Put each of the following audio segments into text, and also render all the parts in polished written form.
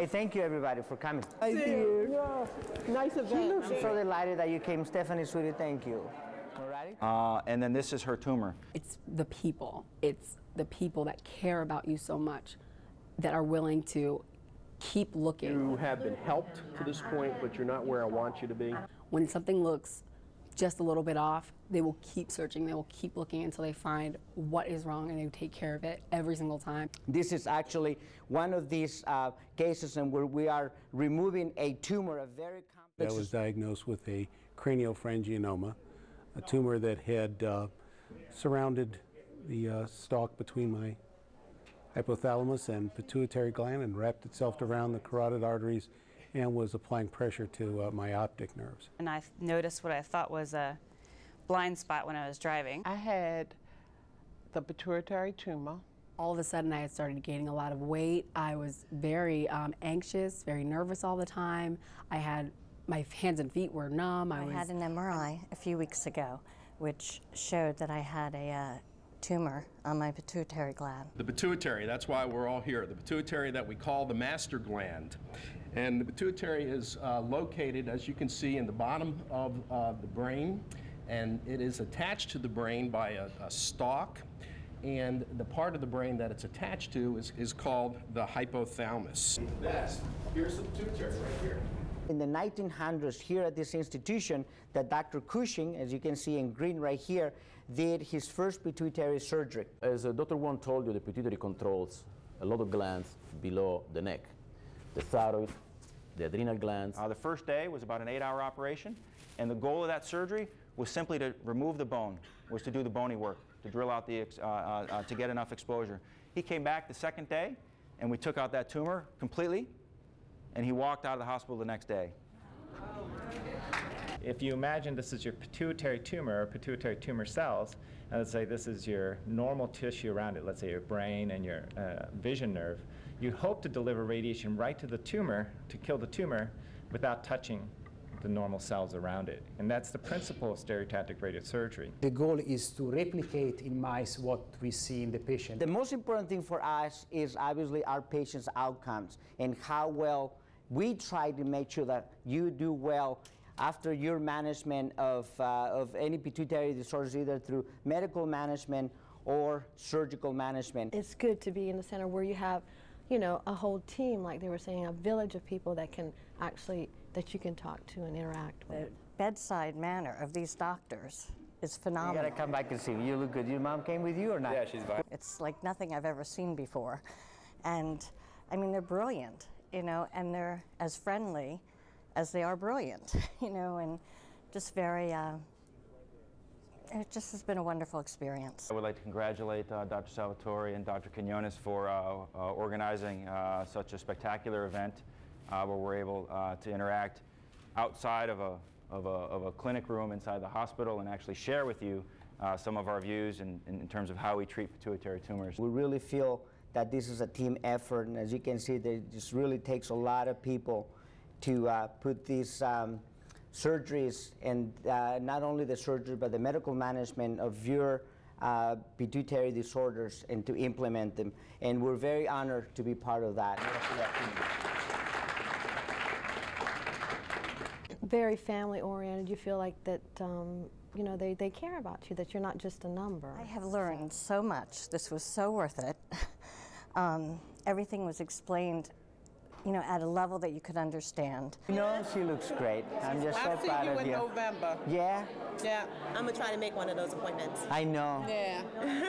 Thank you, everybody, for coming. Thank you. Yeah. Nice event. I'm so delighted that you came. Stephanie, sweetie, thank you. All right? And then this is her tumor. It's the people. It's the people that care about you so much that are willing to keep looking. You have been helped to this point, but you're not where I want you to be. When something looks just a little bit off, they will keep searching, they will keep looking until they find what is wrong, and they take care of it every single time. This is actually one of these cases in where we are removing a tumor, a very complex. I was diagnosed with a craniopharyngioma, a tumor that had surrounded the stalk between my hypothalamus and pituitary gland and wrapped itself around the carotid arteries and was applying pressure to my optic nerves. And I noticed what I thought was a blind spot when I was driving. I had the pituitary tumor. All of a sudden I had started gaining a lot of weight. I was very anxious, very nervous all the time. My hands and feet were numb. I had an MRI a few weeks ago, which showed that I had a tumor on my pituitary gland. The pituitary, that's why we're all here. The pituitary that we call the master gland. And the pituitary is located, as you can see, in the bottom of the brain, and it is attached to the brain by a stalk, and the part of the brain that it's attached to is called the hypothalamus. Here's the pituitary right here. In the 1900s, here at this institution, that Dr. Cushing, as you can see in green right here, did his first pituitary surgery. As Dr. Wong told you, the pituitary controls a lot of glands below the neck. The thyroid, the adrenal glands. The first day was about an 8-hour operation, and the goal of that surgery was simply to remove the bone, was to do the bony work, to drill out to get enough exposure. He came back the second day, and we took out that tumor completely, and he walked out of the hospital the next day. If you imagine this is your pituitary tumor or pituitary tumor cells, and let's say this is your normal tissue around it, let's say your brain and your vision nerve, you hope to deliver radiation right to the tumor to kill the tumor without touching the normal cells around it. And that's the principle of stereotactic radiosurgery. The goal is to replicate in mice what we see in the patient. The most important thing for us is obviously our patients' outcomes and how well we try to make sure that you do well after your management of any pituitary disorders, either through medical management or surgical management. It's good to be in the center where you have, you know, a whole team, like they were saying, a village of people that can actually, that you can talk to and interact with. The bedside manner of these doctors is phenomenal. You gotta come back and see. You look good. Your mom came with you or not? Yeah, she's fine. It's like nothing I've ever seen before. And I mean, they're brilliant, you know, and they're as friendly as they are brilliant, you know, and just very, it just has been a wonderful experience. I would like to congratulate Dr. Salvatore and Dr. Quinones for organizing such a spectacular event where we're able to interact outside of a clinic room inside the hospital and actually share with you some of our views in terms of how we treat pituitary tumors. We really feel that this is a team effort, and as you can see, it just really takes a lot of people to put these surgeries, and not only the surgery, but the medical management of your pituitary disorders, and to implement them. And we're very honored to be part of that. Very family-oriented. You feel like that, you know, they care about you, that you're not just a number. I have learned so much. This was so worth it. Everything was explained, you know, at a level that you could understand. You know, she looks great. I'm just so proud of you. I'll see you in November. Yeah? Yeah. I'm going to try to make one of those appointments. I know. Yeah.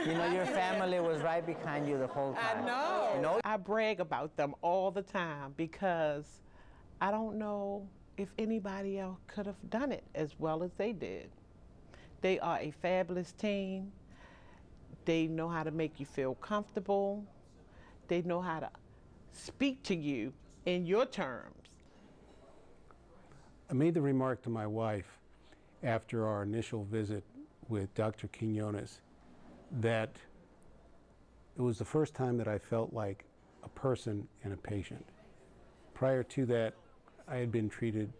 You know, your family was right behind you the whole time. I know. You know? I brag about them all the time because I don't know if anybody else could have done it as well as they did. They are a fabulous team. They know how to make you feel comfortable. They know how to speak to you in your terms. I made the remark to my wife after our initial visit with Dr. Quinones that it was the first time that I felt like a person and a patient. Prior to that, I had been treated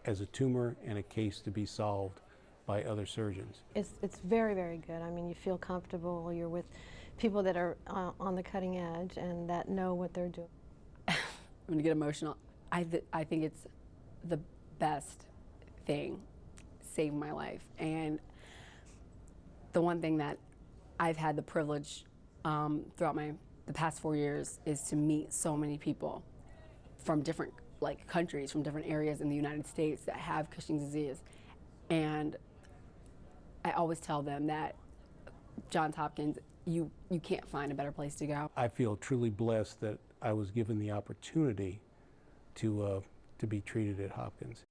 as a tumor and a case to be solved by other surgeons. It's very, very good. I mean, you feel comfortable. You're with people that are on the cutting edge and that know what they're doing. going to get emotional. I think it's the best thing, saved my life. And the one thing that I've had the privilege throughout the past 4 years is to meet so many people from different countries, from different areas in the United States that have Cushing's disease. And I always tell them that Johns Hopkins, you can't find a better place to go. I feel truly blessed that I was given the opportunity to be treated at Hopkins.